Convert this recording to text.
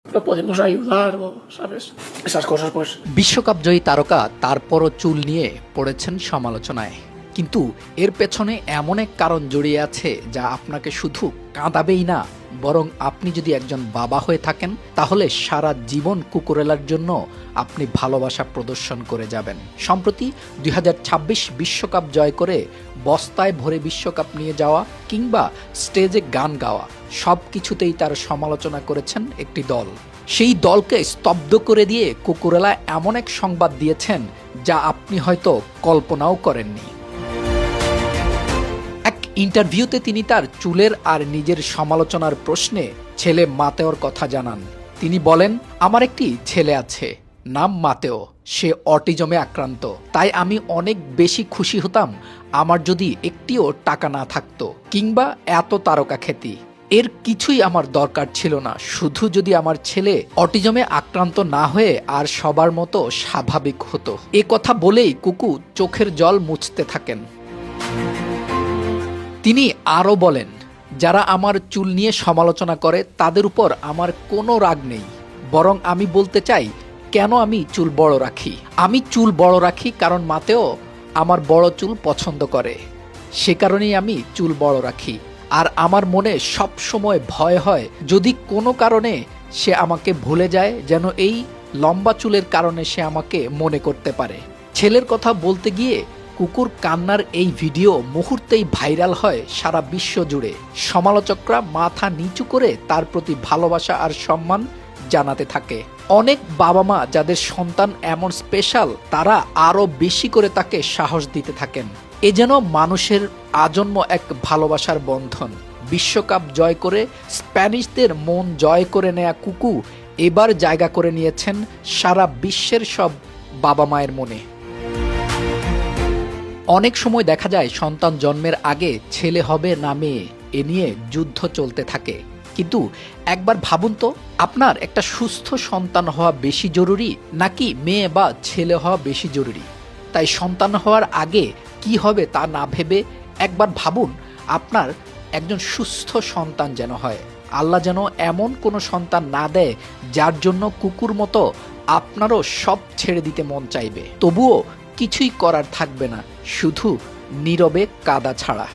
lo podemos ayudar o, ¿sabes? Esas cosas, pues. বিশ্বকাপ জয়ী তারকা তারপরও চুল নিয়ে পড়েছেন সমালোচনায়, কিন্তু এর পেছনে এমন এক কারণ জড়িয়ে আছে যা আপনাকে শুধু কাঁদাবেই না, বরং আপনি যদি একজন বাবা হয়ে থাকেন তাহলে সারা জীবন কুকুরেলার জন্য আপনি ভালোবাসা প্রদর্শন করে যাবেন। সম্প্রতি 2026 বিশ্বকাপ জয় করে বস্তায় ভরে বিশ্বকাপ নিয়ে যাওয়া কিংবা স্টেজে গান গাওয়া সব কিছুতেই তার সমালোচনা করেছেন একটি দল। সেই দলকে স্তব্ধ করে দিয়ে কুকুরেলা এমন এক সংবাদ দিয়েছেন যা আপনি হয়তো কল্পনাও করেননি। এক ইন্টারভিউতে তিনি তার চুলের আর নিজের সমালোচনার প্রশ্নে ছেলে মাতেওর কথা জানান। তিনি বলেন, আমার একটি ছেলে আছে, নাম মাতেও। সে অটিজমে আক্রান্ত, তাই আমি অনেক বেশি খুশি হতাম আমার যদি একটিও টাকা না থাকতো কিংবা এত তারকা খ্যাতি। এর কিছুই আমার দরকার ছিল না, শুধু যদি আমার ছেলে অটিজমে আক্রান্ত না হয়ে আর সবার মতো স্বাভাবিক হতো। এ কথা বলেই কুকু চোখের জল মুছতে থাকেন। তিনি আরও বলেন, যারা আমার চুল নিয়ে সমালোচনা করে তাদের উপর আমার কোনো রাগ নেই, বরং আমি বলতে চাই কেন আমি চুল বড় রাখি। আমি চুল বড় রাখি কারণ মাতেও আমার বড় চুল পছন্দ করে, সে কারণেই আমি চুল বড় রাখি। আর আমার মনে সব সময় ভয় হয় যদি কোনো কারণে সে আমাকে ভুলে যায়, যেন এই লম্বা চুলের কারণে সে আমাকে মনে করতে পারে। ছেলের কথা বলতে গিয়ে কুকুর কান্নার এই ভিডিও মুহূর্তেই ভাইরাল হয় সারা বিশ্ব জুড়ে। সমালোচকরা মাথা নিচু করে তার প্রতি ভালোবাসা আর সম্মান জানাতে থাকে। অনেক বাবা মা যাদের সন্তান এমন স্পেশাল, তারা আরও বেশি করে তাকে সাহস দিতে থাকেন। এ যেন মানুষের আজন্ম এক ভালোবাসার বন্ধন। বিশ্বকাপ জয় করে স্প্যানিশদের মন জয় করে নেয়া কুকু এবার জায়গা করে নিয়েছেন সারা বিশ্বের সব বাবা মায়ের মনে। অনেক সময় দেখা যায় সন্তান জন্মের আগে ছেলে হবে না মেয়ে, এ নিয়ে যুদ্ধ চলতে থাকে। কিন্তু একবার ভাবুন তো, আপনার একটা সুস্থ সন্তান হওয়া বেশি জরুরি নাকি মেয়ে বা ছেলে হওয়া বেশি জরুরি? তাই সন্তান হওয়ার আগে কি হবে তা না ভেবে একবার ভাবুন আপনার একজন সুস্থ সন্তান যেন হয়। আল্লাহ যেন এমন কোনো সন্তান না দেয় যার জন্য কুকুর মতো আপনারও সব ছেড়ে দিতে মন চাইবে, তবুও কিছুই করার থাকবে না, শুধু নীরবে কাঁদা ছাড়া।